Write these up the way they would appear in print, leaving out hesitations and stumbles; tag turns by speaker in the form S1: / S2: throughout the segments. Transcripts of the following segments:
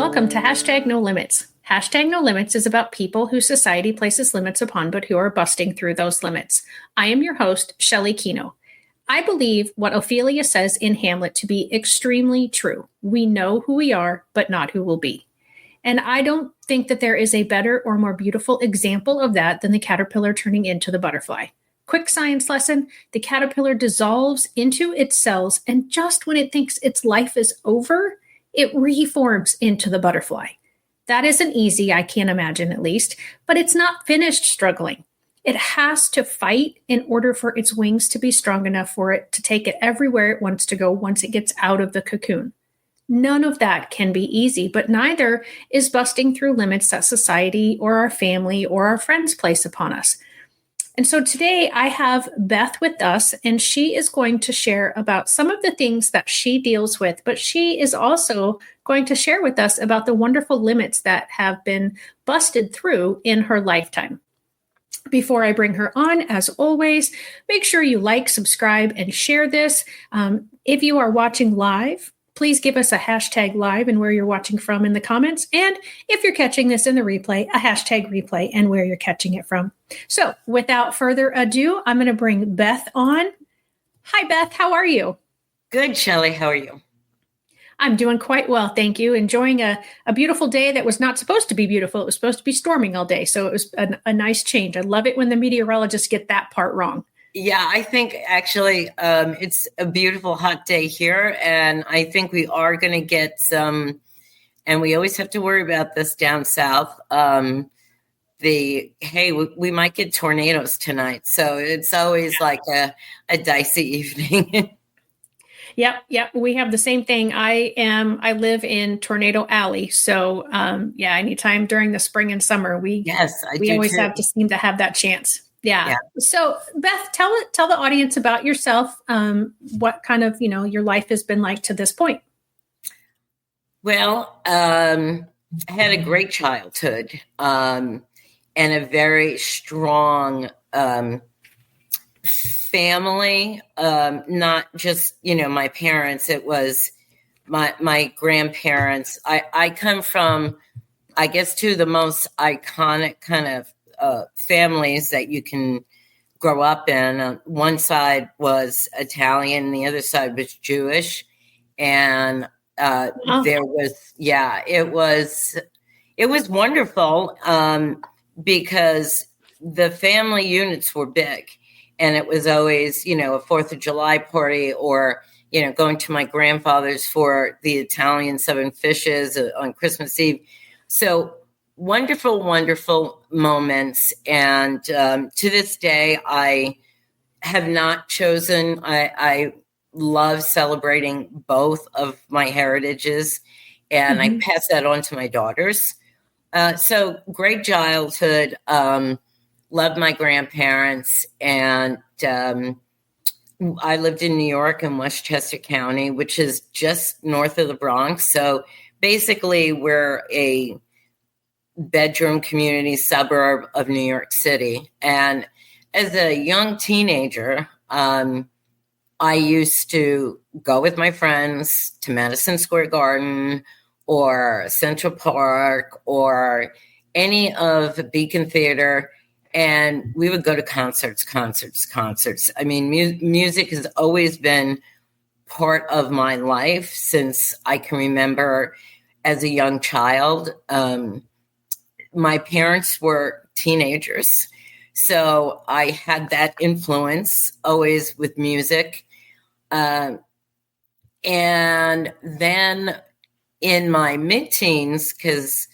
S1: welcome to Hashtag No Limits. Hashtag No Limits is about people who society places limits upon, but who are busting through those limits. I am your host, Shelley Kino. I believe what Ophelia says in Hamlet to be extremely true. We know who we are, but not who we'll be. And I don't think that there is a better or more beautiful example of that than the caterpillar turning into the butterfly. Quick science lesson, the caterpillar dissolves into its cells, and just when it thinks its life is over, it reforms into the butterfly. That isn't easy, I can't imagine at least, but it's not finished struggling. It has to fight in order for its wings to be strong enough for it to take it everywhere it wants to go once it gets out of the cocoon. None of that can be easy, but neither is busting through limits that society or our family or our friends place upon us. And so today I have Beth with us, and she is going to share about some of the things that she deals with, but she is also going to share with us about the wonderful limits that have been busted through in her lifetime. Before I bring her on, as always, make sure you like, subscribe, and share this. If you are watching live, please give us a hashtag live and where you're watching from in the comments. And if you're catching this in the replay, a hashtag replay and where you're catching it from. So without further ado, I'm going to bring Beth on. Hi, Beth. How are you?
S2: Good, Shelley. How are you?
S1: I'm doing quite well, thank you. Enjoying a beautiful day that was not supposed to be beautiful. It was supposed to be storming all day. So it was a nice change. I love it when the meteorologists get that part wrong.
S2: Yeah, I think actually it's a beautiful hot day here. And I think we are going to get some, and we always have to worry about this down south. We might get tornadoes tonight. So it's always like a dicey evening.
S1: Yep. We have the same thing. I live in Tornado Alley. So anytime during the spring and summer, we always have to seem to have that chance. Yeah. So Beth, tell the audience about yourself. What kind of, your life has been like to this point.
S2: Well, I had a great childhood and a very strong family. Not just, my parents. It was my grandparents. I come from, I guess, two of the most iconic kind of families that you can grow up in. One side was Italian, the other side was Jewish, and it was wonderful because the family units were big, and it was always a 4th of July party, or going to my grandfather's for the Italian seven fishes on Christmas Eve. So wonderful moments. And to this day, I have not chosen. I love celebrating both of my heritages, and I pass that on to my daughters. So great childhood. Loved my grandparents. And I lived in New York in Westchester County, which is just north of the Bronx. So basically, we're a bedroom community suburb of New York City. And as a young teenager, I used to go with my friends to Madison Square Garden or Central Park or any of Beacon Theater, and we would go to concerts. I mean, music has always been part of my life since I can remember as a young child. My parents were teenagers, so I had that influence always with music. And then in my mid-teens, because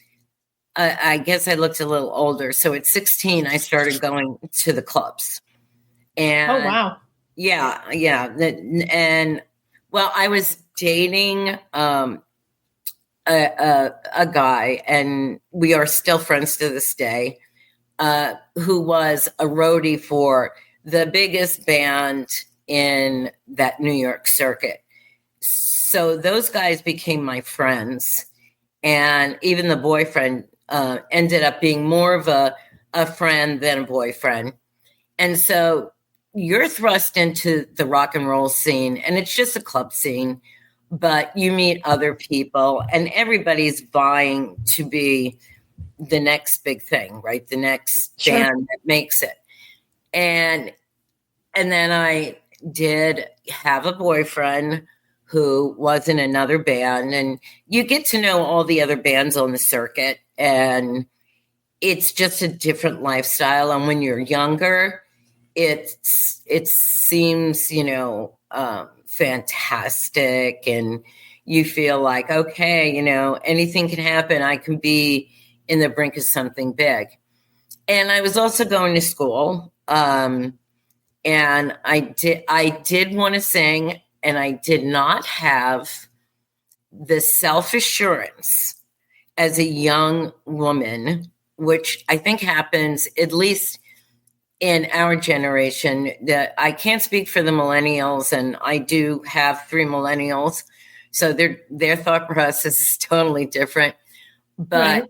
S2: I guess I looked a little older. So at 16, I started going to the clubs. And
S1: oh, wow.
S2: Yeah. And well, I was dating a guy, and we are still friends to this day, who was a roadie for the biggest band in that New York circuit. So those guys became my friends, and even the boyfriend ended up being more of a friend than a boyfriend. And so you're thrust into the rock and roll scene, and it's just a club scene. but you meet other people and everybody's vying to be the next big thing, right? The next band that makes it. And then I did have a boyfriend who was in another band, and you get to know all the other bands on the circuit, and it's just a different lifestyle. And when you're younger, it seems, fantastic, and you feel like, okay, anything can happen. I can be in the brink of something big. And I was also going to school. And I did want to sing, and I did not have the self-assurance as a young woman, which I think happens at least in our generation. That I can't speak for the millennials, and I do have 3 millennials, so their thought process is totally different. But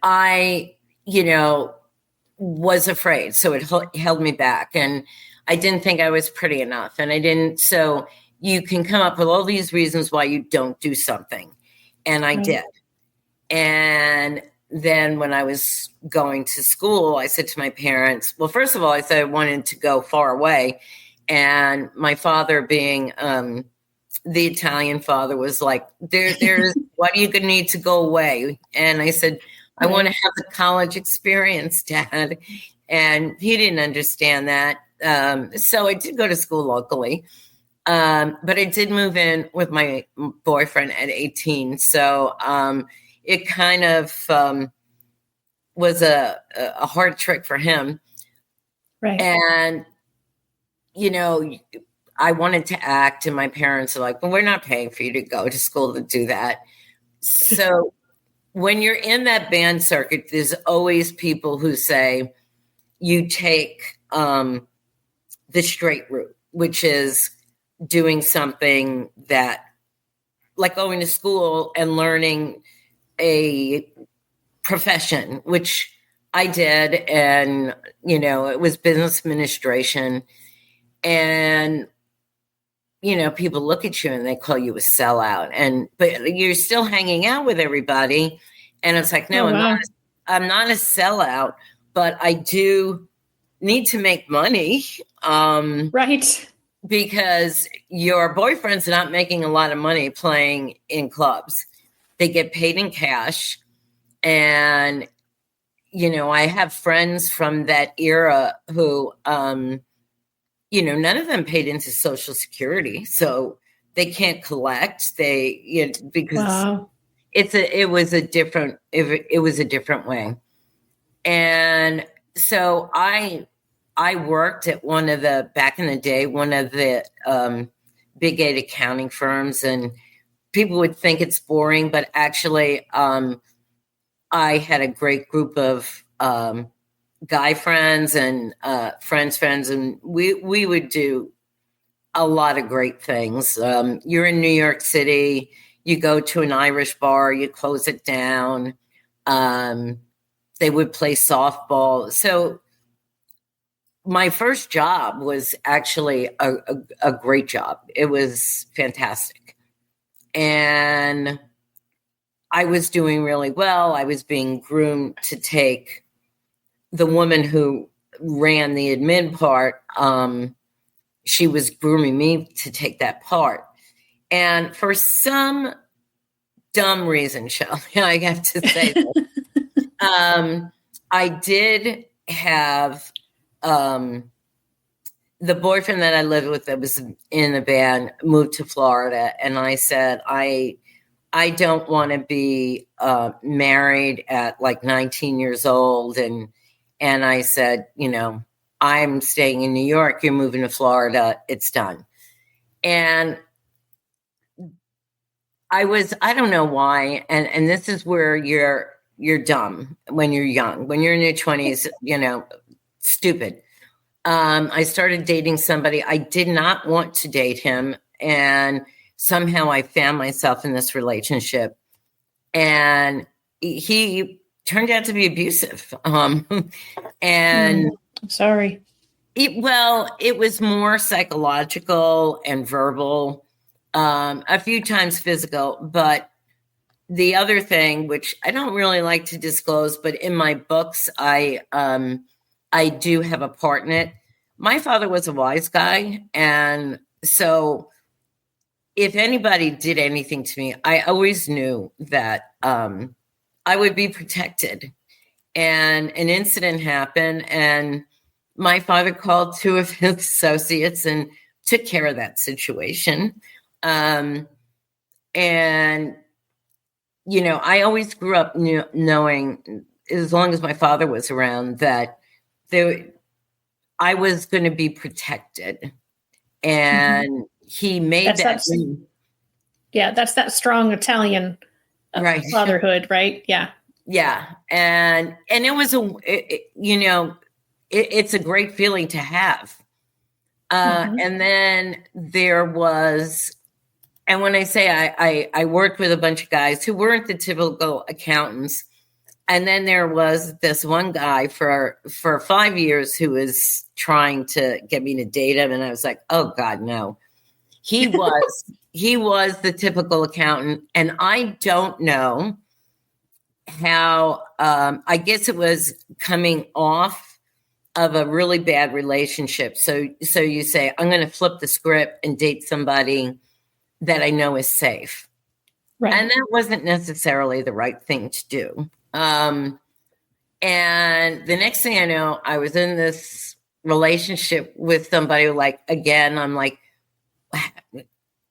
S2: I, was afraid, so it held me back, and I didn't think I was pretty enough, and I didn't. So you can come up with all these reasons why you don't do something, and I did. And then when I was going to school, I said to my parents, well, first of all, I said I wanted to go far away, and my father, being the Italian father, was like, there's why do you need to go away? And I said, I want to have the college experience, Dad. And he didn't understand that. So I did go to school locally. But I did move in with my boyfriend at 18. So it kind of was a hard trick for him.
S1: Right.
S2: And, I wanted to act, and my parents are like, well, we're not paying for you to go to school to do that. So when you're in that band circuit, there's always people who say you take the straight route, which is doing something that, like going to school and learning a profession, which I did. And, it was business administration. And, people look at you and they call you a sellout, but you're still hanging out with everybody. And it's like, no, I'm not a sellout, but I do need to make money.
S1: Right.
S2: Because your boyfriend's not making a lot of money playing in clubs. They get paid in cash. And, I have friends from that era who, none of them paid into Social Security, so they can't collect. Because it was a different way. And so I worked at back in the day, one of the big 8 accounting firms, and people would think it's boring, but actually I had a great group of guy friends and friends, and we would do a lot of great things. You're in New York City, you go to an Irish bar, you close it down. They would play softball. So my first job was actually a great job. It was fantastic. And I was doing really well. I was being groomed to take the woman who ran the admin part. She was grooming me to take that part. And for some dumb reason, Shelley, I have to say that, I did have the boyfriend that I lived with that was in the band moved to Florida. And I said, I don't want to be married at like 19 years old. And I said, I'm staying in New York. You're moving to Florida. It's done. And I don't know why. And this is where you're dumb when you're young, when you're in your 20s, stupid. I started dating somebody. I did not want to date him. And somehow I found myself in this relationship, and he turned out to be abusive. And
S1: I'm sorry.
S2: It was more psychological and verbal. a few times physical. But the other thing, which I don't really like to disclose, but in my books, I do have a part in it. My father was a wise guy, and so if anybody did anything to me, I always knew that I would be protected. And an incident happened, and my father called two of his associates and took care of that situation. And, you know, I always grew up knowing, as long as my father was around, that I was going to be protected. And he made
S1: that's that strong Italian
S2: right
S1: fatherhood, right? Yeah.
S2: Yeah. And it was it's a great feeling to have. And then there was, and when I say I worked with a bunch of guys who weren't the typical accountants. And then there was this one guy for 5 years who was trying to get me to date him. And I was like, oh God, no. He was the typical accountant. And I don't know how, I guess it was coming off of a really bad relationship. So you say, I'm going to flip the script and date somebody that I know is safe. Right. And that wasn't necessarily the right thing to do. And the next thing I know, I was in this relationship with somebody who, like, again, I'm like,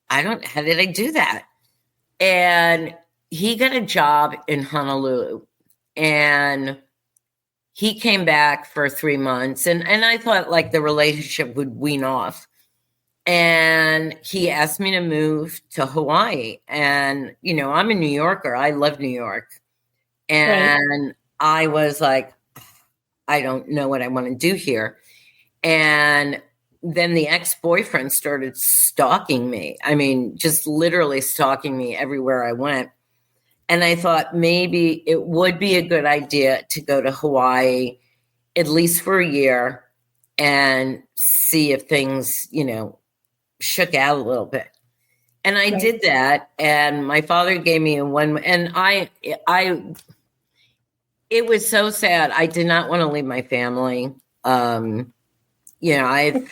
S2: how did I do that? And he got a job in Honolulu, and he came back for 3 months, and I thought like the relationship would wean off. And he asked me to move to Hawaii. And, you know, I'm a New Yorker. I love New York. And I was like, I don't know what I want to do here. And then the ex-boyfriend started stalking me. I mean, just literally stalking me everywhere I went. And I thought maybe it would be a good idea to go to Hawaii, at least for a year, and see if things, you know, shook out a little bit. And I did that. And my father gave me and it was so sad. I did not want to leave my family. You know, I had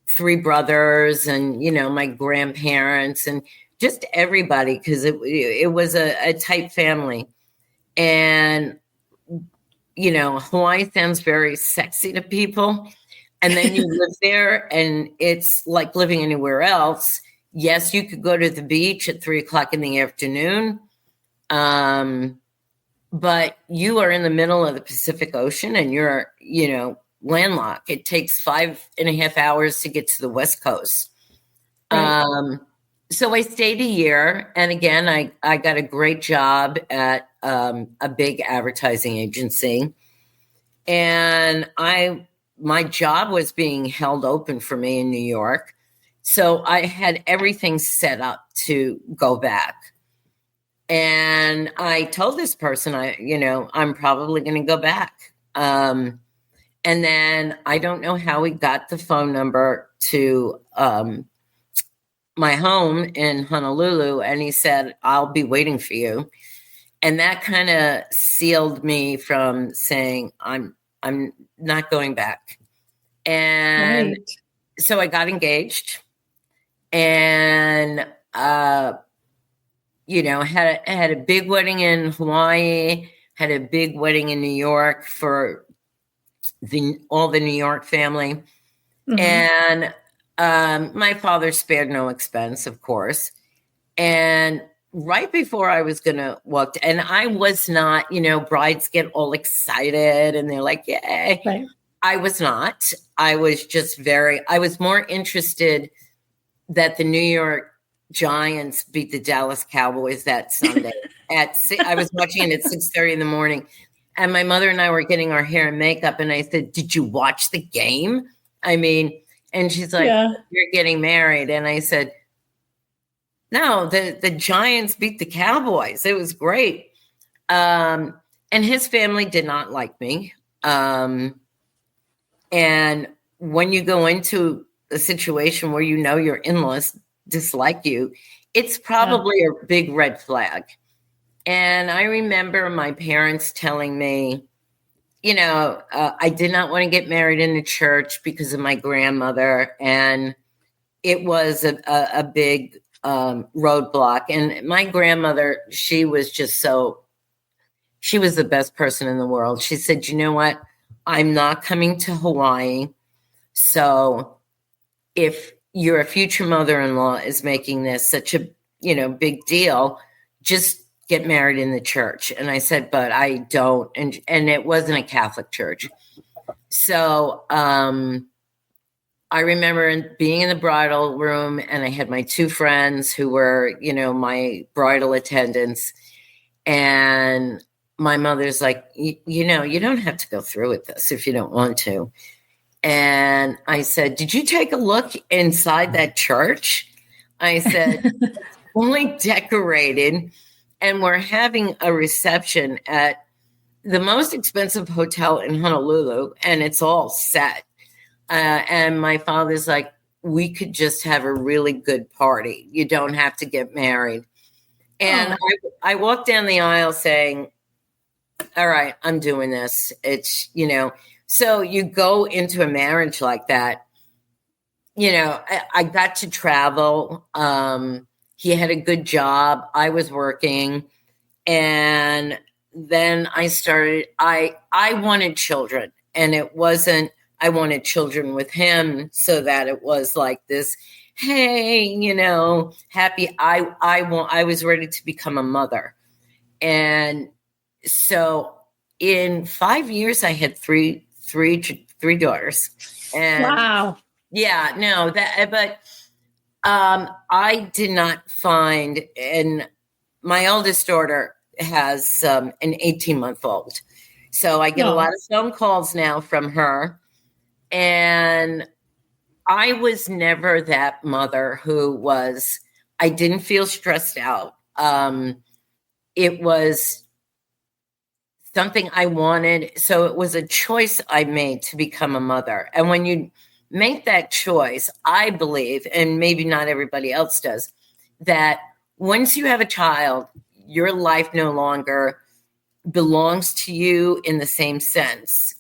S2: three brothers, and, you know, my grandparents and just everybody, because it was a tight family. And, you know, Hawaii sounds very sexy to people. And then you live there, and it's like living anywhere else. Yes, you could go to the beach at 3:00 in the afternoon. But you are in the middle of the Pacific Ocean, and you're, you know, landlocked. It takes 5.5 hours to get to the West Coast. Right. So I stayed a year. And again, I got a great job at a big advertising agency. And my job was being held open for me in New York. So I had everything set up to go back. And I told this person, I'm probably going to go back. And then I don't know how he got the phone number to my home in Honolulu. And he said, I'll be waiting for you. And that kind of sealed me from saying, I'm not going back. And so I got engaged, and, you know, had a big wedding in Hawaii, had a big wedding in New York for all the New York family. Mm-hmm. And my father spared no expense, of course. And right before I was going to walk, and I was not, you know, brides get all excited and they're like, yay. Right. I was not. I was just I was more interested that the New York Giants beat the Dallas Cowboys that Sunday. I was watching it at 6:30 in the morning. And my mother and I were getting our hair and makeup. And I said, did you watch the game? I mean, and she's like, You're getting married. And I said, no, the Giants beat the Cowboys. It was great. And his family did not like me. And when you go into a situation where you know you're in-laws dislike you, it's probably a big red flag. And I remember my parents telling me, I did not want to get married in the church because of my grandmother. And it was a big roadblock. And my grandmother, she was the best person in the world. She said, you know what? I'm not coming to Hawaii. So if your future mother-in-law is making this such a, big deal, just get married in the church. And I said, but I don't. And it wasn't a Catholic church. So I remember being in the bridal room, and I had my two friends who were, my bridal attendants. And my mother's like, you don't have to go through with this if you don't want to. And I said, did you take a look inside that church? I said, it's only decorated, and we're having a reception at the most expensive hotel in Honolulu, and it's all set. And my father's like, we could just have a really good party. You don't have to get married. And I walked down the aisle saying, all right, I'm doing this. It's, so you go into a marriage like that. I got to travel. He had a good job. I was working. And then I wanted children, and it wasn't, I wanted children with him so that it was like this, hey, happy. I was ready to become a mother. And so in 5 years, I had three daughters. And
S1: wow.
S2: Yeah, no, but I did not find, and my oldest daughter has an 18-month-old. So I get a lot of phone calls now from her. And I was never that mother I didn't feel stressed out. It was something I wanted. So it was a choice I made to become a mother. And when you make that choice, I believe, and maybe not everybody else does, that once you have a child, your life no longer belongs to you in the same sense.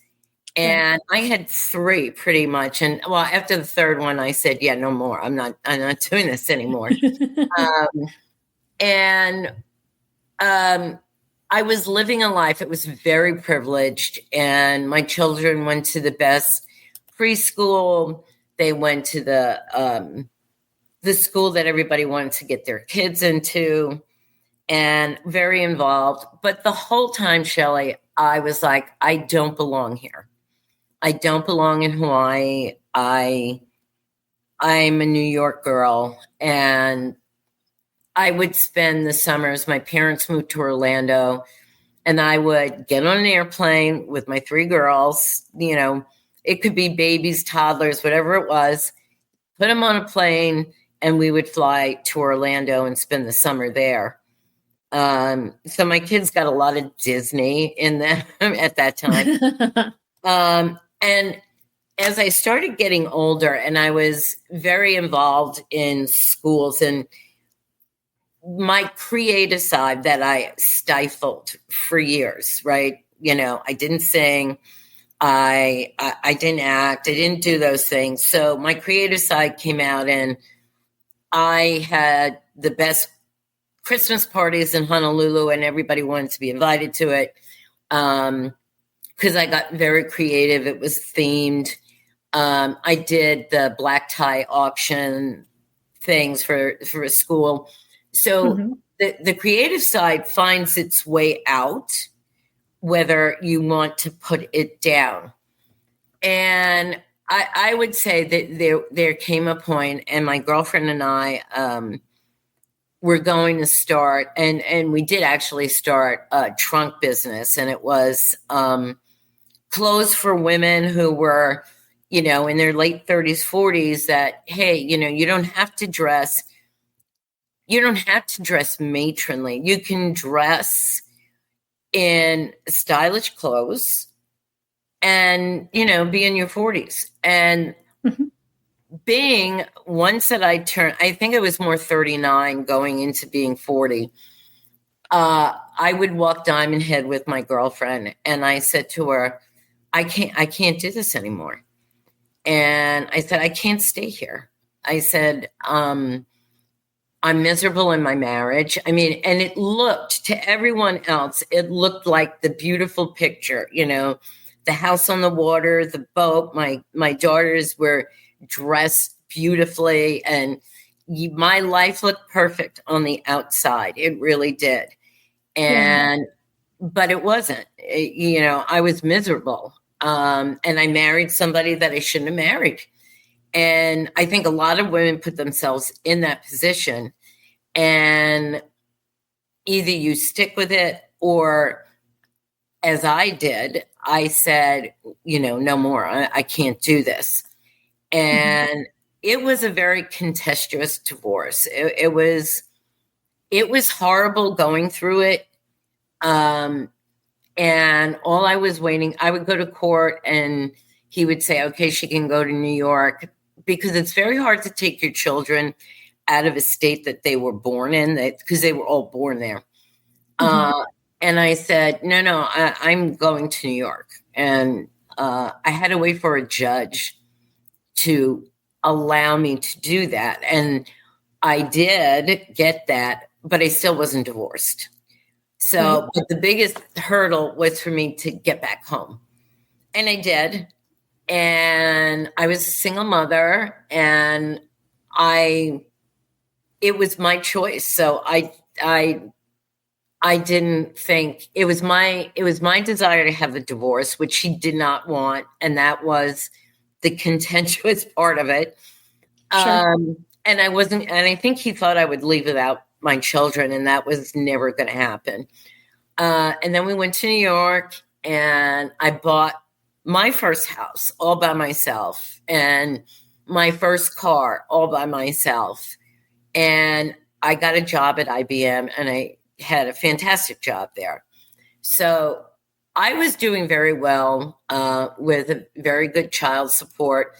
S2: And I had three pretty much. And after the third one, I said, yeah, no more. I'm not doing this anymore. I was living a life. It was very privileged. And my children went to the best preschool. They went to the school that everybody wanted to get their kids into, and very involved. But the whole time, Shelley, I was like, I don't belong here. I don't belong in Hawaii. I'm a New York girl, and I would spend the summers. My parents moved to Orlando, and I would get on an airplane with my three girls. It could be babies, toddlers, whatever it was. Put them on a plane, and we would fly to Orlando and spend the summer there. So my kids got a lot of Disney in them at that time. And as I started getting older, and I was very involved in schools, and my creative side that I stifled for years, right? I didn't sing, I didn't act, I didn't do those things. So my creative side came out, and I had the best Christmas parties in Honolulu, and everybody wanted to be invited to it. Because I got very creative. It was themed. I did the black tie auction things for a school. So the creative side finds its way out, whether you want to put it down. And I would say that there came a point, and my girlfriend and I were going to start, and we did actually start a trunk business, and it was clothes for women who were, in their late 30s, 40s, that, hey, you don't have to dress matronly. You can dress in stylish clothes and, be in your 40s. And being once that I turned, I think it was more 39 going into being 40. I would walk Diamond Head with my girlfriend, and I said to her, I can't do this anymore. And I said, I can't stay here. I said, I'm miserable in my marriage. I mean, and it looked to everyone else, it looked like the beautiful picture, you know, the house on the water, the boat. My daughters were dressed beautifully, and my life looked perfect on the outside. It really did. And, but it wasn't, you know, I was miserable. And I married somebody that I shouldn't have married. And I think a lot of women put themselves in that position, and either you stick with it, or as I did, I said, you know, no more, I can't do this. And it was a very contentious divorce. It was horrible going through it. And all I was waiting, I would go to court and he would say, okay, she can go to New York, because it's very hard to take your children out of a state that they were born in, because they were all born there. And I said, no, I'm going to New York. And I had to wait for a judge to allow me to do that. And I did get that, but I still wasn't divorced. So, but the biggest hurdle was for me to get back home. And I did. And I was a single mother, and it was my choice. So I didn't think it was my desire to have a divorce, which she did not want. And that was the contentious part of it. Sure. And I think he thought I would leave without my children, and that was never going to happen. And then we went to New York, and I bought my first house all by myself, and my first car all by myself. And I got a job at IBM, and I had a fantastic job there. So I was doing very well with a very good child support.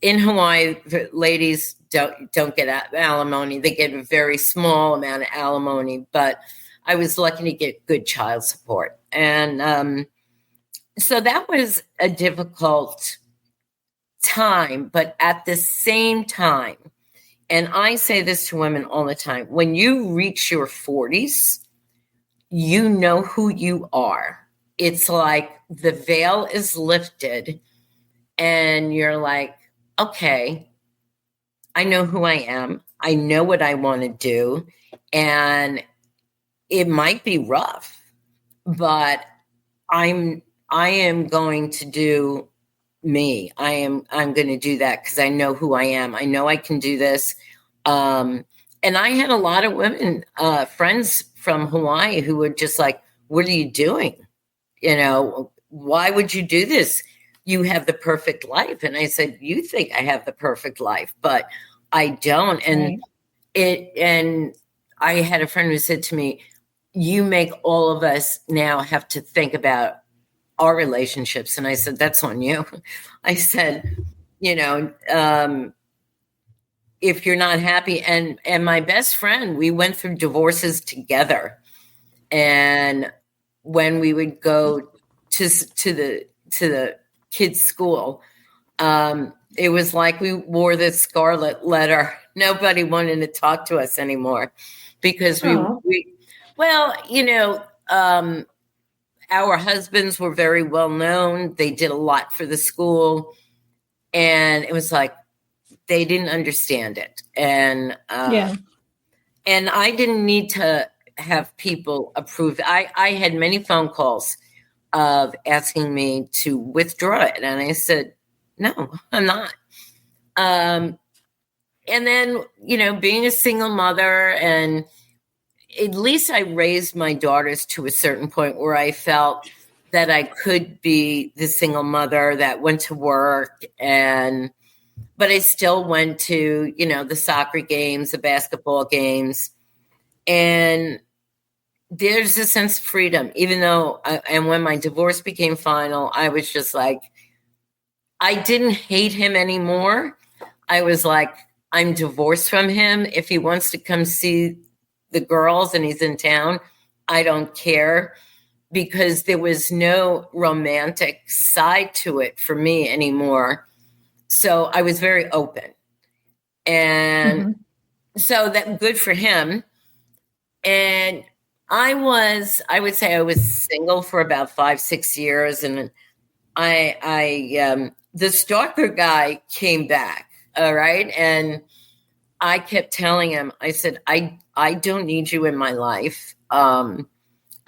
S2: In Hawaii, ladies don't get alimony. They get a very small amount of alimony, but I was lucky to get good child support. And so that was a difficult time, but at the same time, and I say this to women all the time, when you reach your 40s, you know who you are. It's like the veil is lifted, and you're like, okay, I know who I am. I know what I want to do. And it might be rough, but I am going to do me. I'm going to do that because I know who I am. I know I can do this. And I had a lot of women, friends from Hawaii, who were just like, what are you doing? You know, why would you do this? You have the perfect life. And I said, you think I have the perfect life, but I don't. And and I had a friend who said to me, you make all of us now have to think about our relationships. And I said, that's on you. I said, you know, if you're not happy, and my best friend, we went through divorces together. And when we would go to the kids' school, it was like we wore the scarlet letter. Nobody wanted to talk to us anymore because we well, you know, our husbands were very well known. They did a lot for the school, and it was like they didn't understand it. And and I didn't need to have people approve. I had many phone calls of asking me to withdraw it, and I said, no, I'm not. And then, you know, being a single mother, and at least I raised my daughters to a certain point where I felt that I could be the single mother that went to work, but I still went to, you know, the soccer games, the basketball games, and there's a sense of freedom, even though, and when my divorce became final, I was just like, I didn't hate him anymore. I was like, I'm divorced from him. If he wants to come see the girls and he's in town, I don't care, because there was no romantic side to it for me anymore. So I was very open. And so that good for him. And I would say I was single for about 5-6 years. And the stalker guy came back. All right. And I kept telling him, I said, I don't need you in my life.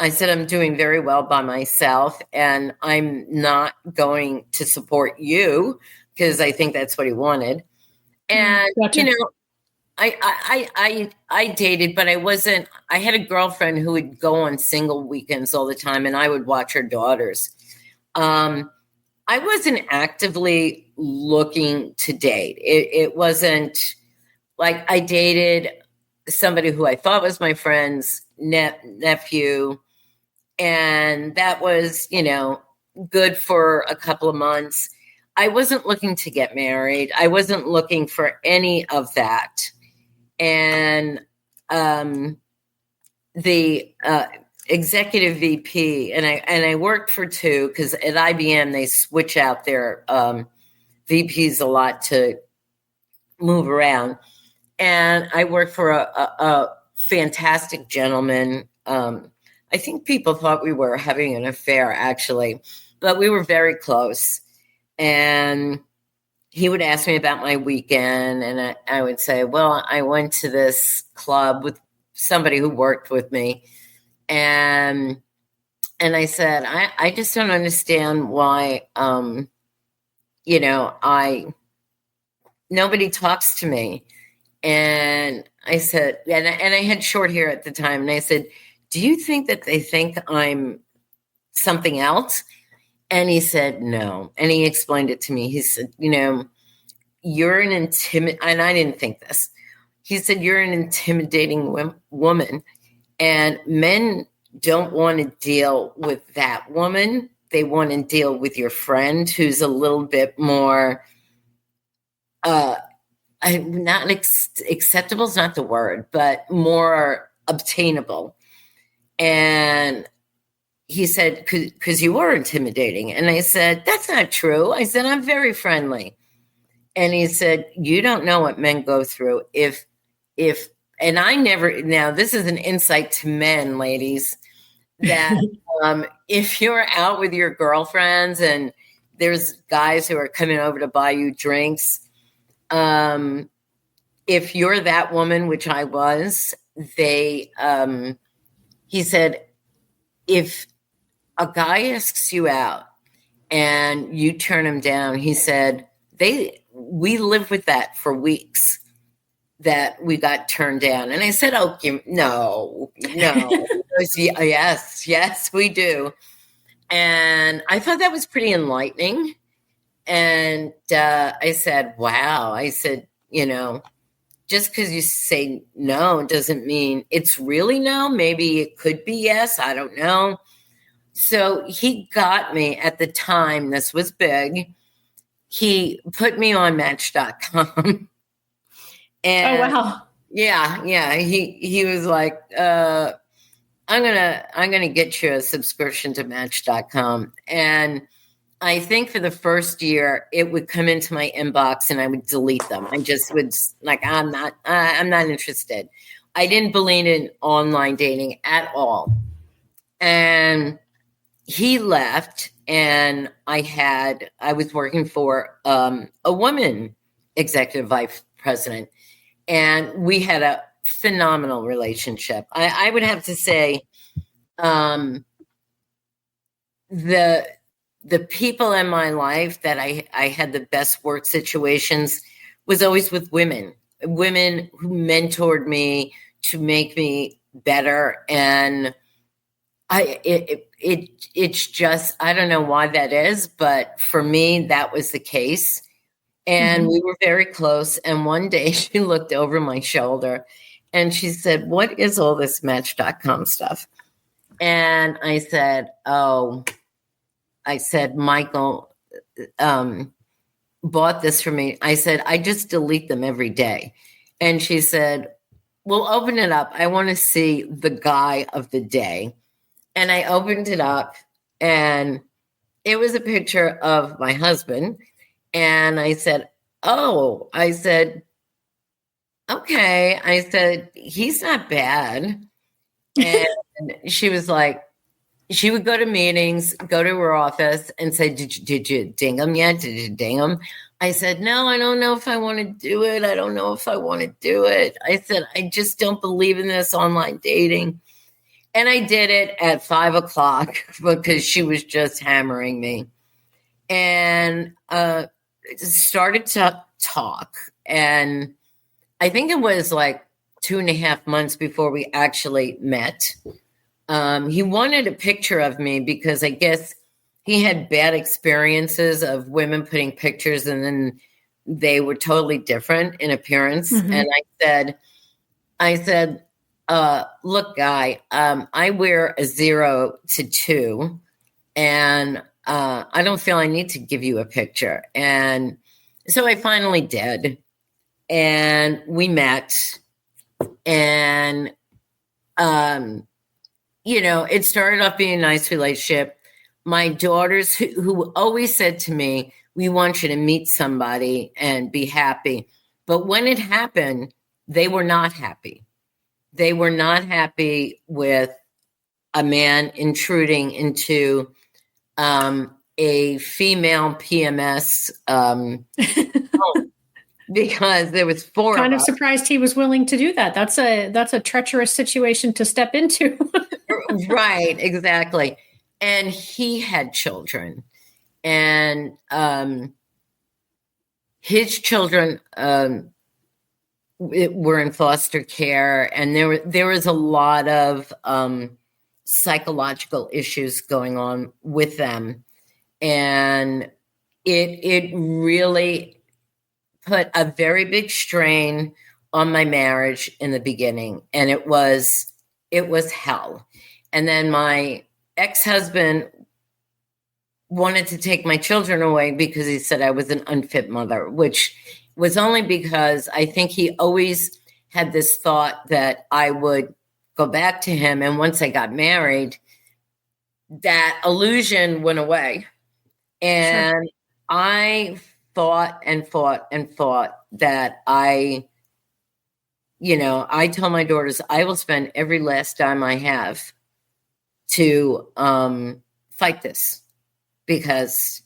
S2: I said, I'm doing very well by myself, and I'm not going to support you, because I think that's what he wanted. And,
S1: Gotcha.
S2: I dated, but I had a girlfriend who would go on single weekends all the time, and I would watch her daughters. I wasn't actively looking to date. It wasn't like I dated somebody who I thought was my friend's nephew. And that was, good for a couple of months. I wasn't looking to get married. I wasn't looking for any of that. And the executive VP, and I worked for two, because at IBM they switch out their VPs a lot to move around. And I worked for a fantastic gentleman. I think people thought we were having an affair, actually, but we were very close. And he would ask me about my weekend, and I would say, well, I went to this club with somebody who worked with me. And I said, I just don't understand why, nobody talks to me. And I said, and I had short hair at the time, and I said, do you think that they think I'm something else? And he said, no. And he explained it to me. He said, you're an and I didn't think this. He said, you're an intimidating woman, and men don't want to deal with that woman. They want to deal with your friend who's a little bit more, not acceptable is not the word, but more obtainable. And he said, because you are intimidating. And I said, that's not true. I said, I'm very friendly. And he said, you don't know what men go through. And I never, now this is an insight to men, ladies, that if you're out with your girlfriends and there's guys who are coming over to buy you drinks, if you're that woman, which I was, he said, if a guy asks you out and you turn him down, he said, we lived with that for weeks, that we got turned down. And I said, oh, no. Yes, we do. And I thought that was pretty enlightening. And I said, wow. I said, just because you say no doesn't mean it's really no. Maybe it could be yes. I don't know. So he got me at the time. This was big. He put me on Match.com. And
S1: oh, wow.
S2: Yeah. He was like, I'm gonna get you a subscription to Match.com. And I think for the first year, it would come into my inbox and I would delete them. I just would I'm not interested. I didn't believe in online dating at all. And he left, and I was working for a woman executive vice president, and we had a phenomenal relationship. I would have to say, the people in my life that I had the best work situations was always with women who mentored me to make me better. And it's just, I don't know why that is, but for me, that was the case. And we were very close. And one day she looked over my shoulder and she said, what is all this Match.com stuff? And I said, Michael, bought this for me. I said, I just delete them every day. And she said, well, open it up. I want to see the guy of the day. And I opened it up, and it was a picture of my husband. And I said, oh, I said, okay. I said, he's not bad. And she was like, she would go to meetings, go to her office and say, did you ding him yet? Did you ding him? I said, no, I don't know if I want to do it. I don't know if I want to do it. I said, I just don't believe in this online dating. And I did it at 5:00 because she was just hammering me. And started to talk. And I think it was like 2.5 months before we actually met. He wanted a picture of me because I guess he had bad experiences of women putting pictures and then they were totally different in appearance. Mm-hmm. And I said, look, guy, I wear a 0 to 2 and I don't feel I need to give you a picture. And so I finally did. And we met and, it started off being a nice relationship. My daughters, who always said to me, we want you to meet somebody and be happy. But when it happened, they were not happy. They were not happy with a man intruding into a female PMS home because there was 4
S1: kind
S2: of
S1: us. Surprised he was willing to do that. That's a treacherous situation to step into.
S2: Right, exactly. And he had children, and his children were in foster care, and there was a lot of psychological issues going on with them, and it really put a very big strain on my marriage in the beginning, and it was hell. And then my ex-husband wanted to take my children away because he said I was an unfit mother, which was only because I think he always had this thought that I would go back to him. And once I got married, that illusion went away. And sure. I fought and fought and fought that I told my daughters, I will spend every last dime I have to fight this because,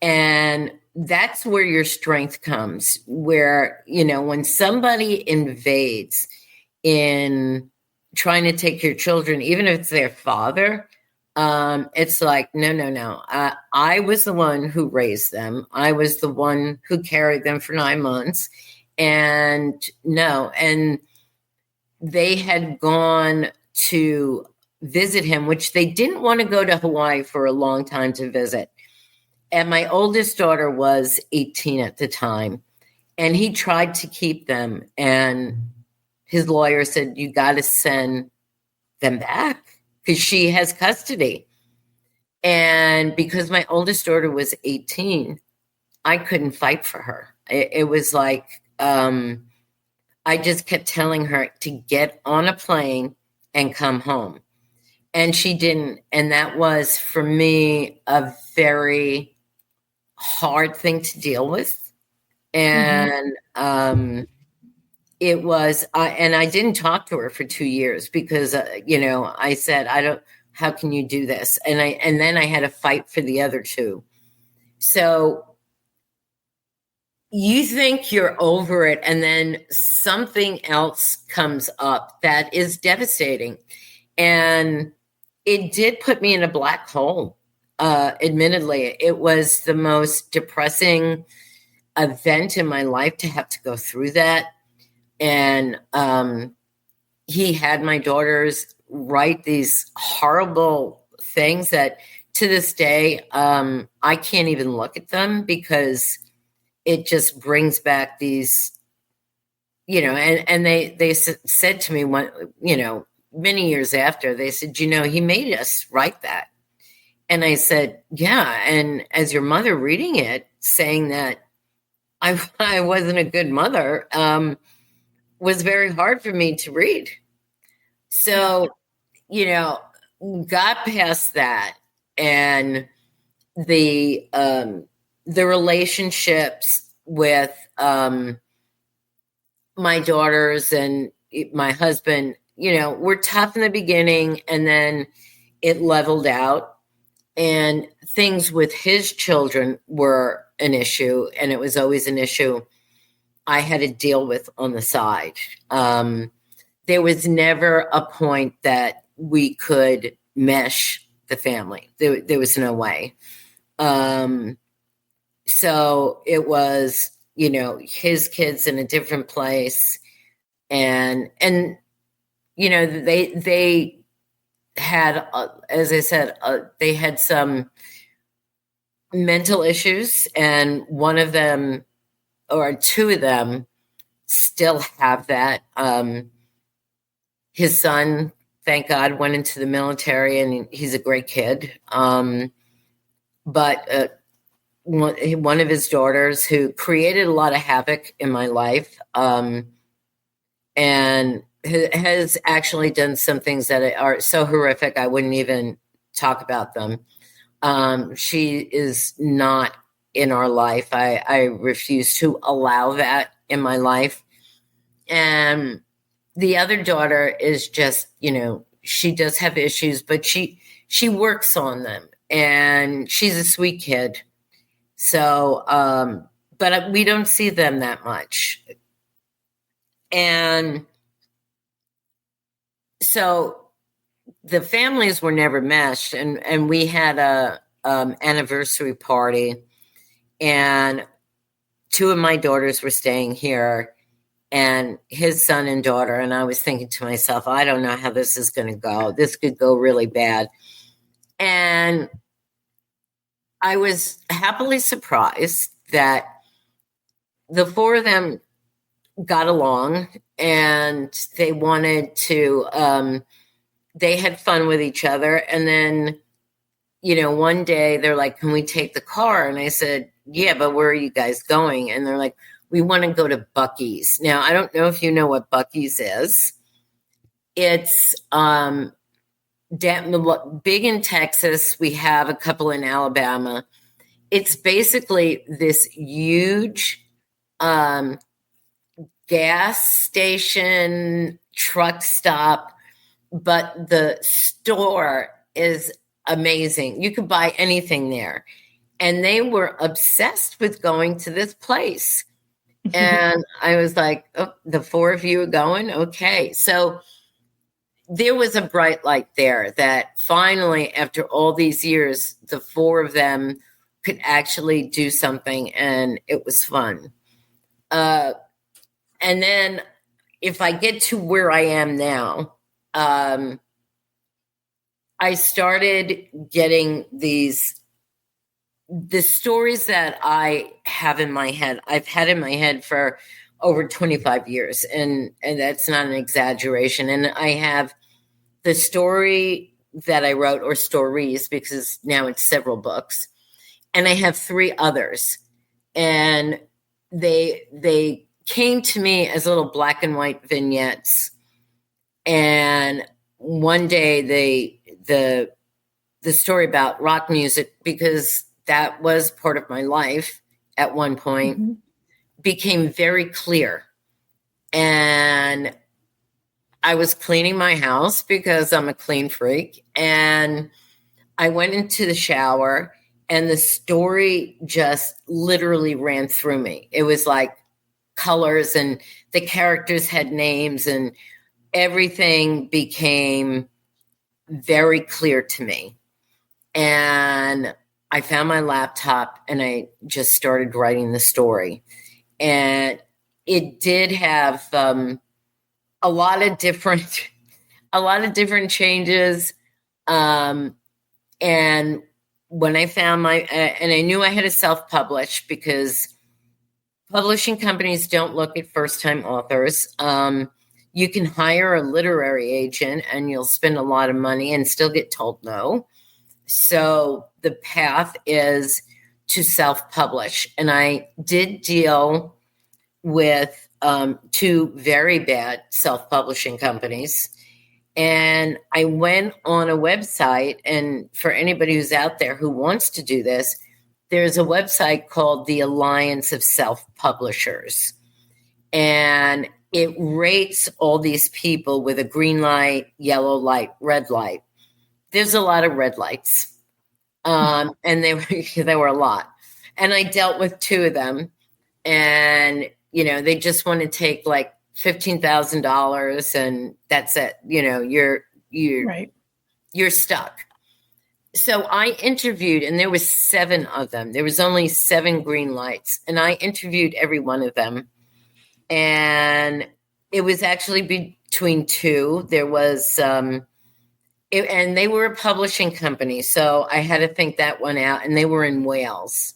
S2: and that's where your strength comes, where, when somebody invades in trying to take your children, even if it's their father, it's like, no. I was the one who raised them. I was the one who carried them for 9 months. And they had gone to visit him, which they didn't want to go to Hawaii for a long time to visit. And my oldest daughter was 18 at the time, and he tried to keep them. And his lawyer said, you got to send them back because she has custody. And because my oldest daughter was 18, I couldn't fight for her. It was like, I just kept telling her to get on a plane and come home. And she didn't. And that was, for me, a very hard thing to deal with. And it was, and I didn't talk to her for 2 years because, I said, how can you do this? And then I had to fight for the other 2. So you think you're over it, and then something else comes up that is devastating. And it did put me in a black hole. Admittedly, it was the most depressing event in my life to have to go through that. And he had my daughters write these horrible things that to this day, I can't even look at them because it just brings back these, and they said to me many years after, they said, he made us write that. And I said, yeah. And as your mother reading it, saying that I wasn't a good mother was very hard for me to read. So, got past that, and the relationships with my daughters and my husband, were tough in the beginning, and then it leveled out. And things with his children were an issue, and it was always an issue I had to deal with on the side. There was never a point that we could mesh the family. There was no way. So it was, his kids in a different place. And they had, as I said, they had some mental issues, and one of them or two of them still have that. His son, thank God, went into the military, and he's a great kid. But one of his daughters, who created a lot of havoc in my life, and has actually done some things that are so horrific I wouldn't even talk about them. She is not in our life. I refuse to allow that in my life. And the other daughter is just, she does have issues, but she works on them, and she's a sweet kid. So, but we don't see them that much. And so the families were never meshed, and we had a anniversary party, and two of my daughters were staying here, and his son and daughter. And I was thinking to myself, I don't know how this is going to go. This could go really bad. And I was happily surprised that the four of them got along, and they wanted to, they had fun with each other. And then, one day they're like, can we take the car? And I said, yeah, but where are you guys going? And they're like, we want to go to Buc-ee's. Now, I don't know if you know what Buc-ee's is. It's big in Texas. We have a couple in Alabama. It's basically this huge gas station, truck stop, but the store is amazing. You could buy anything there. And they were obsessed with going to this place. And I was like, oh, the four of you are going? Okay. So there was a bright light there that finally, after all these years, the four of them could actually do something, and it was fun. And then if I get to where I am now, I started getting the stories that I have in my head. I've had in my head for over 25 years, and that's not an exaggeration. And I have the story that I wrote, or stories, because now it's several books, and I have three others, and they came to me as little black and white vignettes. And one day the story about rock music, because that was part of my life at one point, became very clear. And I was cleaning my house because I'm a clean freak. And I went into the shower, and the story just literally ran through me. It was like colors, and the characters had names, and everything became very clear to me. And I found my laptop, and I just started writing the story. And it did have a lot of different changes. And when I found and I knew I had to self-publish, because publishing companies don't look at first-time authors. You can hire a literary agent, and you'll spend a lot of money and still get told no. So the path is to self-publish. And I did deal with two very bad self-publishing companies. And I went on a website, and for anybody who's out there who wants to do this, there's a website called the Alliance of Self-Publishers. And it rates all these people with a green light, yellow light, red light. There's a lot of red lights. And there were a lot. And I dealt with two of them. And, they just want to take like $15,000 and that's it. You're stuck. So I interviewed, and there was 7 of them. There was only 7 green lights, and I interviewed every one of them. And it was actually between 2. There was, and they were a publishing company, so I had to think that one out. And they were in Wales,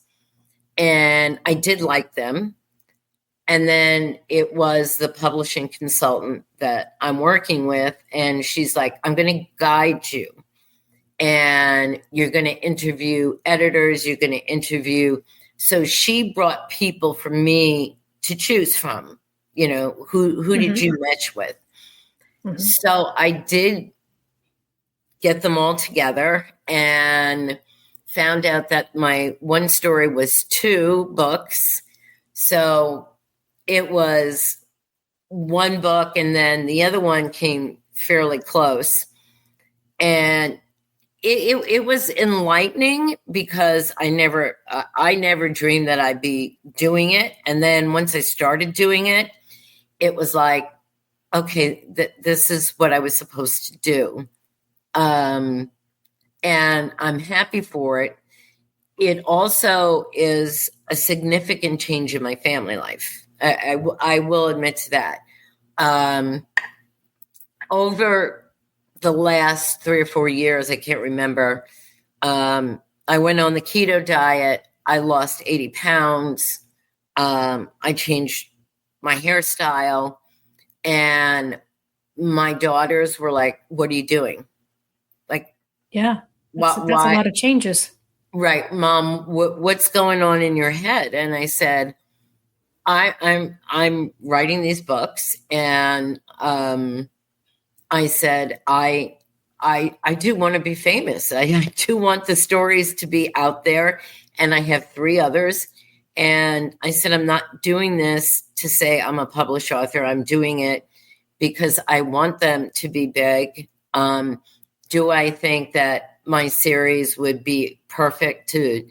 S2: and I did like them. And then it was the publishing consultant that I'm working with, and she's like, I'm going to guide you. And you're going to interview editors. You're going to interview. So she brought people for me to choose from. Who did you match with? Mm-hmm. So I did get them all together and found out that my one story was 2 books. So it was 1 book, and then the other one came fairly close. And it was enlightening because I never dreamed that I'd be doing it. And then once I started doing it, it was like, okay, this is what I was supposed to do. And I'm happy for it. It also is a significant change in my family life. I will admit to that. Over the last 3 or 4 years, I can't remember, I went on the keto diet. I lost 80 pounds. I changed my hairstyle, and my daughters were like, what are you doing? Like,
S1: yeah, that's a lot of changes.
S2: Right. Mom, what's going on in your head? And I said, I'm writing these books, and I said, I do want to be famous. I do want the stories to be out there, and I have 3 others. And I said, I'm not doing this to say I'm a published author. I'm doing it because I want them to be big. Do I think that my series would be perfect to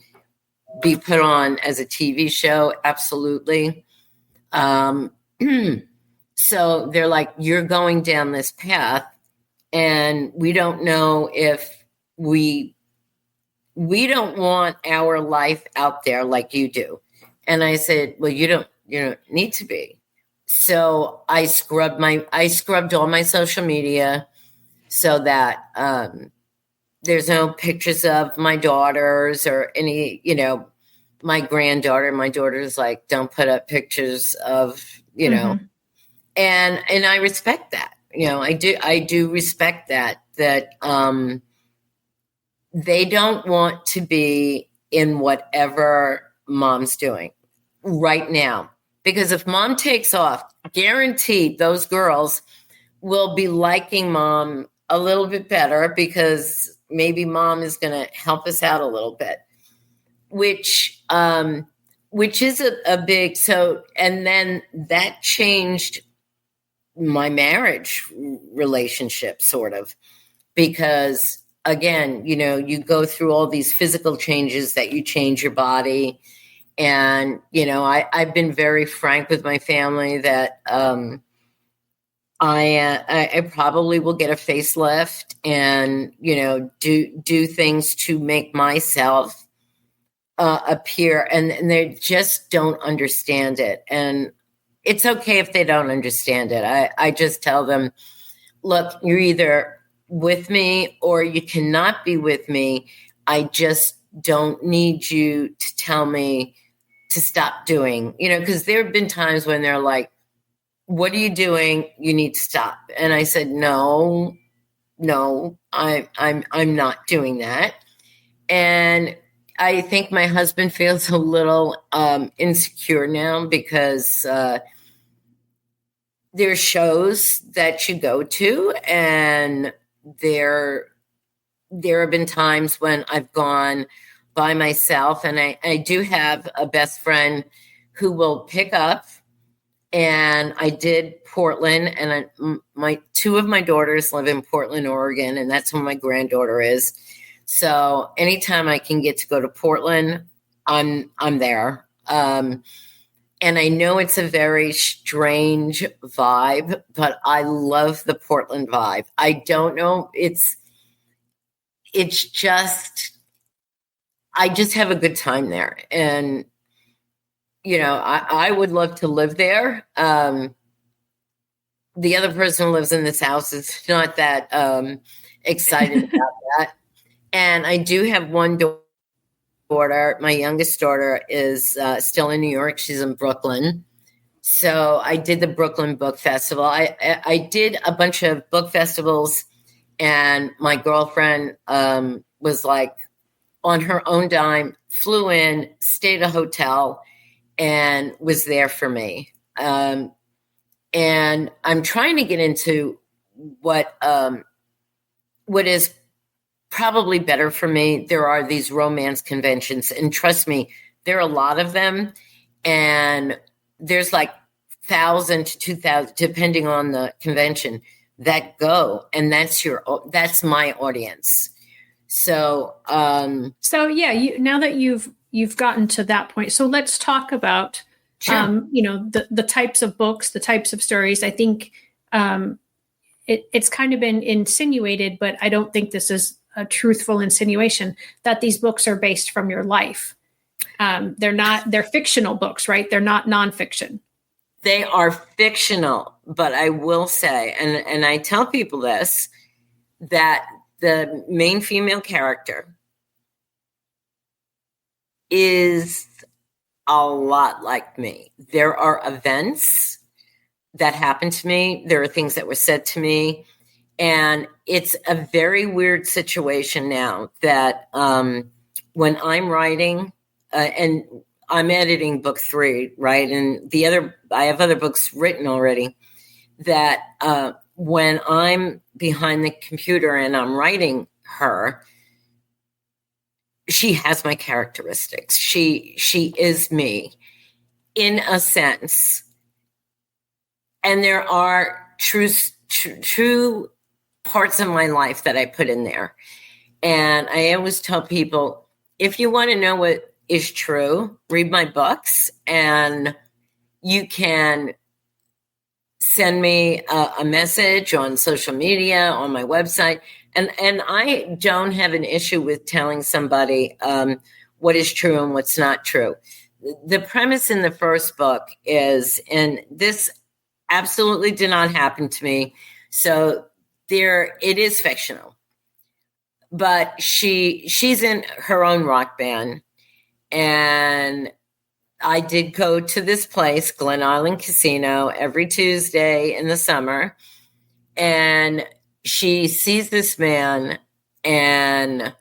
S2: be put on as a TV show? Absolutely. So they're like, you're going down this path, and we don't know if we don't want our life out there like you do. And I said, well, you don't need to be. So I scrubbed all my social media so that there's no pictures of my daughters or any, my granddaughter. My daughter's like, don't put up pictures of, mm-hmm. And I respect that. I do respect that they don't want to be in whatever mom's doing right now. Because if mom takes off, guaranteed those girls will be liking mom a little bit better because maybe mom is going to help us out a little bit, which is a big, and then that changed my marriage relationship sort of, because again, you go through all these physical changes that you change your body. And, I've been very frank with my family that I probably will get a facelift and, do things to make myself appear. And they just don't understand it. And it's okay if they don't understand it. I just tell them, look, you're either with me or you cannot be with me. I just don't need you to tell me to stop doing, because there have been times when they're like, what are you doing? You need to stop. And I said, no, I'm not doing that. And I think my husband feels a little insecure now because there's shows that you go to, and there have been times when I've gone by myself, and I do have a best friend who will pick up. And I did Portland, and two of my daughters live in Portland, Oregon, and that's where my granddaughter is. So anytime I can get to go to Portland, I'm there. And I know it's a very strange vibe, but I love the Portland vibe. I don't know. It's just, I just have a good time there. And, I would love to live there. The other person who lives in this house is not that excited about that. And I do have one daughter. My youngest daughter is still in New York. She's in Brooklyn. So I did the Brooklyn Book Festival. I did a bunch of book festivals, and my girlfriend was like, on her own dime, flew in, stayed at a hotel, and was there for me. And I'm trying to get into what is probably better for me. There are these romance conventions, and trust me, there are a lot of them, and there's like 1,000 to 2,000, depending on the convention, that go, and that's my audience. So
S1: yeah, now that you've gotten to that point, so let's talk about
S2: sure.
S1: The types of books, the types of stories. I think it's kind of been insinuated, but I don't think this is a truthful insinuation, that these books are based from your life. They're fictional books, right? They're not nonfiction.
S2: They are fictional, but I will say, and I tell people this, that the main female character is a lot like me. There are events that happened to me. There are things that were said to me. And it's a very weird situation now that when I'm writing, and I'm editing book 3, right? And I have other books written already, that when I'm behind the computer and I'm writing her, she has my characteristics. She is me in a sense. And there are true parts of my life that I put in there. And I always tell people, if you want to know what is true, read my books, and you can send me a message on social media, on my website. And I don't have an issue with telling somebody what is true and what's not true. The premise in the first book is, and this absolutely did not happen to me, so it is fictional. But she's in her own rock band, and I did go to this place, Glen Island Casino, every Tuesday in the summer, and she sees this man, and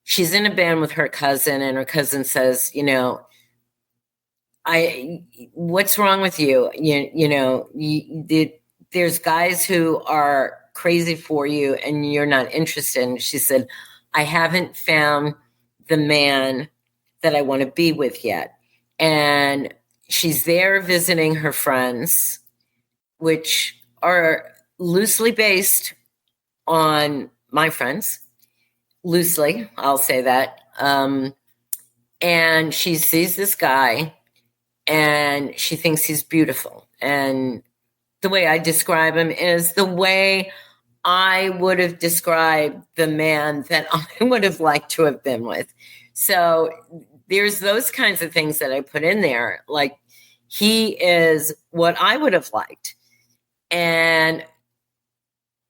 S2: she's in a band with her cousin, and her cousin says, what's wrong with you? There's guys who are crazy for you, and you're not interested. And she said, I haven't found the man that I want to be with yet. And she's there visiting her friends, which are loosely based on my friends. Loosely, I'll say that. And she sees this guy, and she thinks he's beautiful. And the way I describe him is the way I would have described the man that I would have liked to have been with. So there's those kinds of things that I put in there. Like, he is what I would have liked. And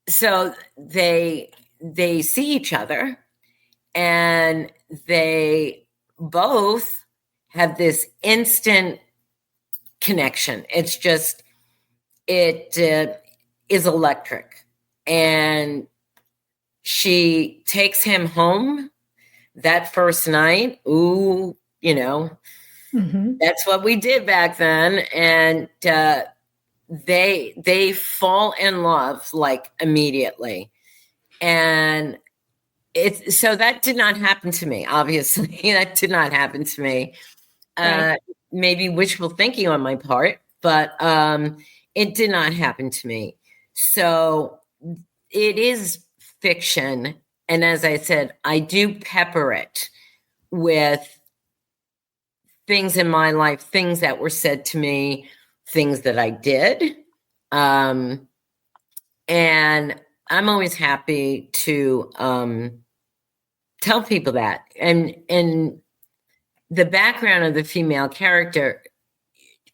S2: so they see each other, and they both have this instant connection. It's just, it is electric. And she takes him home that first night, ooh, that's what we did back then. And they fall in love like immediately. And so that did not happen to me, obviously. That did not happen to me. Right. Maybe wishful thinking on my part, but it did not happen to me. So it is fiction. And as I said, I do pepper it with things in my life, things that were said to me, things that I did. And I'm always happy to tell people that. And the background of the female character,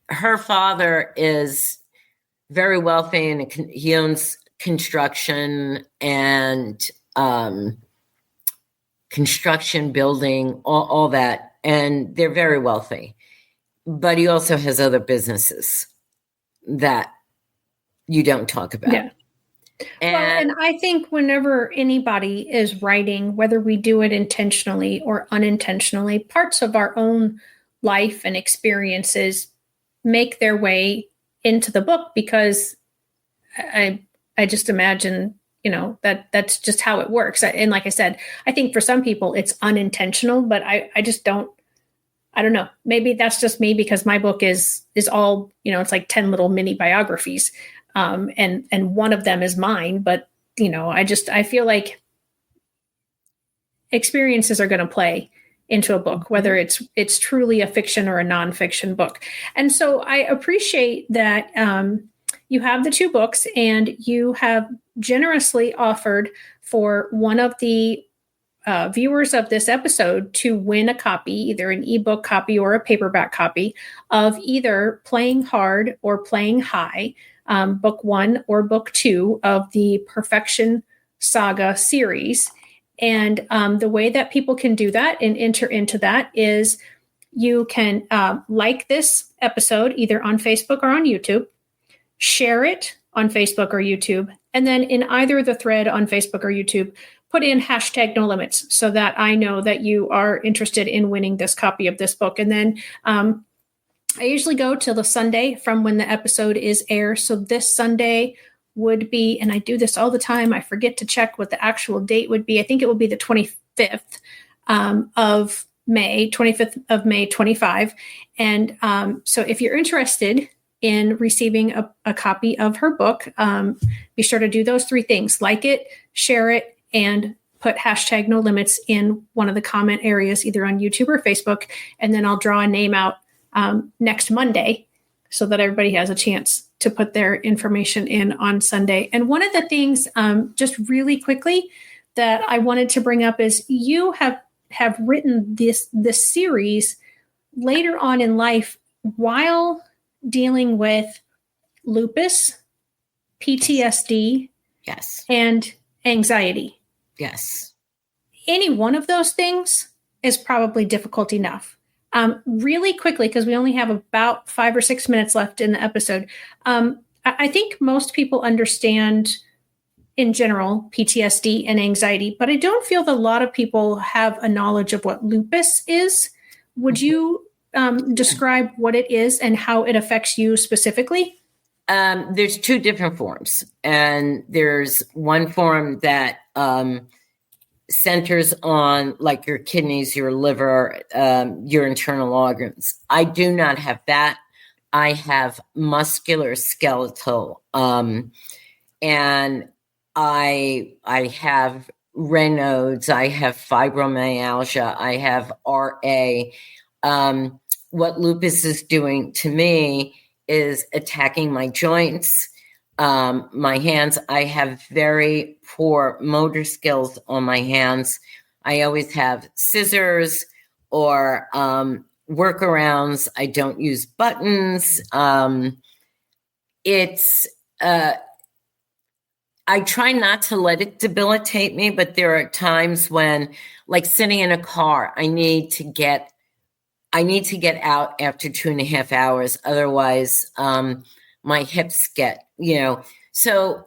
S2: her father is very wealthy and he owns construction and construction, building, all that. And they're very wealthy. But he also has other businesses that you don't talk about.
S1: Yeah. And I think whenever anybody is writing, whether we do it intentionally or unintentionally, parts of our own life and experiences make their way into the book, because I just imagine, that's just how it works. And like I said, I think for some people it's unintentional, but I don't know. Maybe that's just me, because my book is all, it's like 10 little mini biographies. And one of them is mine, but I feel like experiences are going to play into a book, whether it's truly a fiction or a nonfiction book. And so I appreciate that you have the two books, and you have generously offered for one of the viewers of this episode to win a copy, either an ebook copy or a paperback copy of either Playing Hard or Playing High, book 1 or book 2 of the Perfection Saga series. And the way that people can do that and enter into that is you can like this episode either on Facebook or on YouTube, share it on Facebook or YouTube, and then in either the thread on Facebook or YouTube, put in #NoLimits so that I know that you are interested in winning this copy of this book. And then I usually go till the Sunday from when the episode is aired. So this Sunday would be, and I do this all the time, I forget to check what the actual date would be. I think it will be the 25th of May, 25th of May, 25. And so if you're interested in receiving a copy of her book, be sure to do those three things: like it, share it, and put #NoLimits in one of the comment areas, either on YouTube or Facebook. And then I'll draw a name out next Monday so that everybody has a chance to put their information in on Sunday. And one of the things, just really quickly, that I wanted to bring up is you have written this series later on in life while dealing with lupus, PTSD,
S2: yes,
S1: and anxiety.
S2: Yes.
S1: Any one of those things is probably difficult enough. Really quickly, because we only have about 5 or 6 minutes left in the episode. I think most people understand, in general, PTSD and anxiety, but I don't feel that a lot of people have a knowledge of what lupus is. Would you describe what it is and how it affects you specifically?
S2: There's two different forms, and there's one form that centers on like your kidneys, your liver, your internal organs. I do not have that. I have musculoskeletal, and I have Raynaud's, I have fibromyalgia, I have RA. What lupus is doing to me is attacking my joints, my hands. I have very poor motor skills on my hands. I always have scissors or workarounds. I don't use buttons. I try not to let it debilitate me, but there are times when, like sitting in a car, I need to get out after 2.5 hours. Otherwise, my hips get, so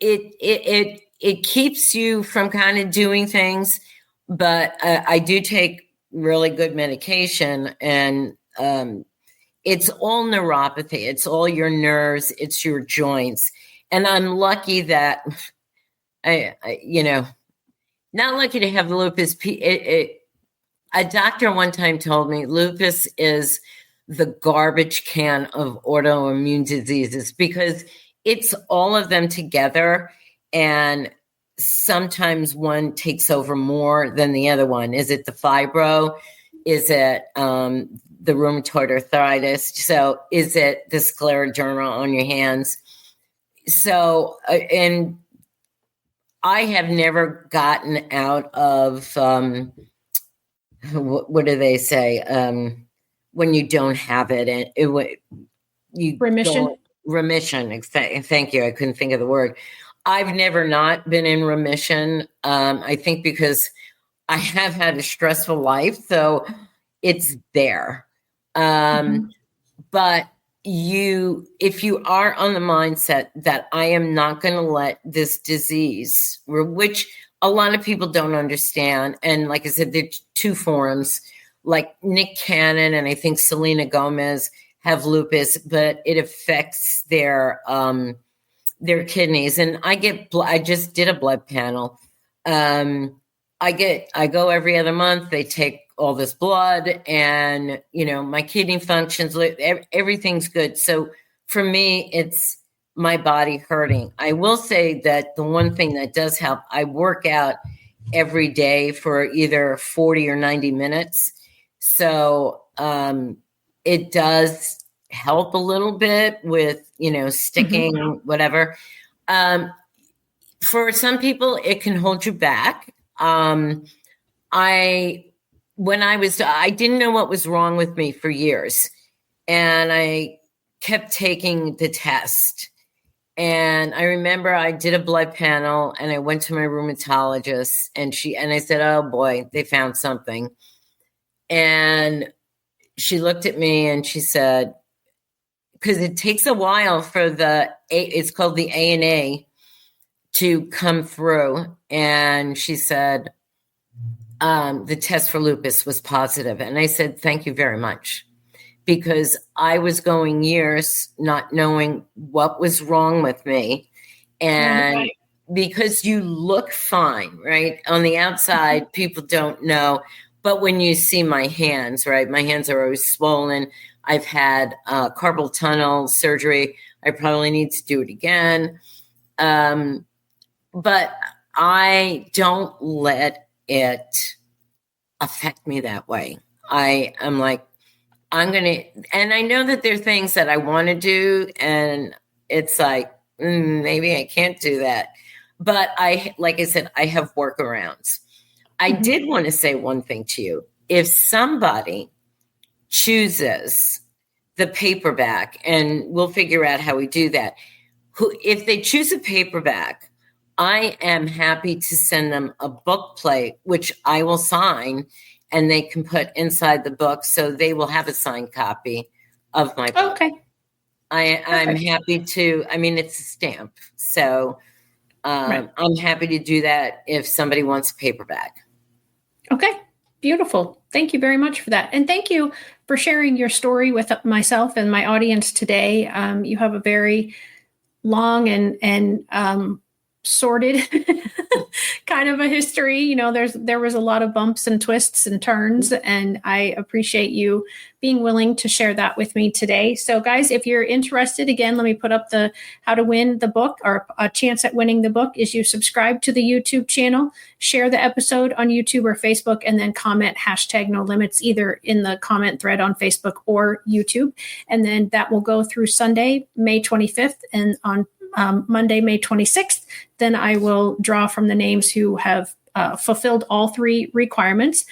S2: it keeps you from kind of doing things. but I do take really good medication, and it's all neuropathy. It's all your nerves. It's your joints. And I'm lucky that not lucky to have lupus. A doctor one time told me lupus is the garbage can of autoimmune diseases because it's all of them together. And sometimes one takes over more than the other one. Is it the fibro? Is it the rheumatoid arthritis? So is it the scleroderma on your hands? So, and I have never gotten out of, what do they say? When you don't have it, and you
S1: Remission.
S2: Remission. Thank you. I couldn't think of the word. I've never not been in remission. I think because I have had a stressful life, so it's there. But if you are on the mindset that I am not going to let this disease, which a lot of people don't understand, and like I said, there's two forms, like Nick Cannon and I think Selena Gomez have lupus, but it affects their kidneys. And I just did a blood panel. I go every other month. They take all this blood, and my kidney functions, everything's good. So for me, it's my body hurting. I will say that the one thing that does help, I work out every day for either 40 or 90 minutes. So it does help a little bit with, sticking, whatever. For some people, it can hold you back. I didn't know what was wrong with me for years, and I kept taking the test. And I remember I did a blood panel, and I went to my rheumatologist, and I said, "Oh boy, they found something." And she looked at me and she said, because it takes a while for it's called the ANA to come through. And she said, the test for lupus was positive. And I said, thank you very much, because I was going years not knowing what was wrong with me. And because you look fine, right? On the outside, people don't know. But when you see my hands, right? My hands are always swollen. I've had carpal tunnel surgery. I probably need to do it again. But I don't let it affect me that way. I'm like, and I know that there are things that I want to do, and it's like, maybe I can't do that. But like I said, I have workarounds. I did want to say one thing to you. If somebody chooses the paperback, and we'll figure out how we do that, if they choose a paperback, I am happy to send them a book plate, which I will sign, and they can put inside the book, so they will have a signed copy of my book.
S1: Okay.
S2: I'm happy to. I mean, it's a stamp, so I'm happy to do that if somebody wants a paperback.
S1: Okay. Beautiful. Thank you very much for that. And thank you for sharing your story with myself and my audience today. You have a very long and sordid kind of a history. There was a lot of bumps and twists and turns, and I appreciate you being willing to share that with me today. So guys, if you're interested, again, let me put up the how to win the book, or a chance at winning the book is you subscribe to the YouTube channel, share the episode on YouTube or Facebook, and then comment #NoLimits either in the comment thread on Facebook or YouTube. And then that will go through Sunday, May 25th, and on Monday, May 26th, then I will draw from the names who have fulfilled all three requirements.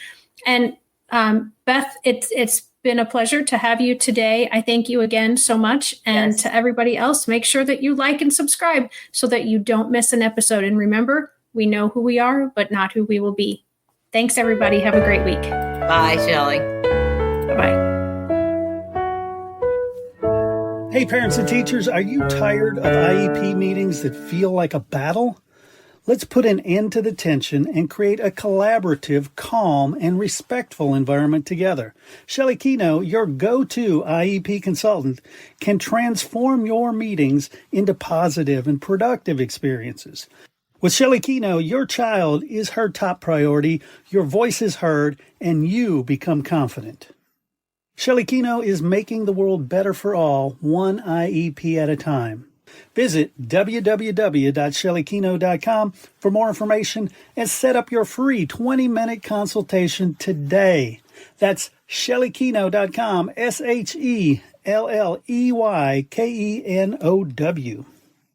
S1: And Beth, it's been a pleasure to have you today. I thank you again so much. And to everybody else, make sure that you like and subscribe so that you don't miss an episode. And remember, we know who we are, but not who we will be. Thanks, everybody. Have a great week.
S2: Bye, Shelley.
S1: Bye-bye.
S3: Hey, parents and teachers, are you tired of IEP meetings that feel like a battle? Let's put an end to the tension and create a collaborative, calm, and respectful environment together. Shelley Kino, your go-to IEP consultant, can transform your meetings into positive and productive experiences. With Shelley Kino, your child is her top priority, your voice is heard, and you become confident. Shelley Kino is making the world better for all, one IEP at a time. Visit www.shelleykino.com for more information and set up your free 20-minute consultation today. That's shelleykino.com, SHELLEYKENOW.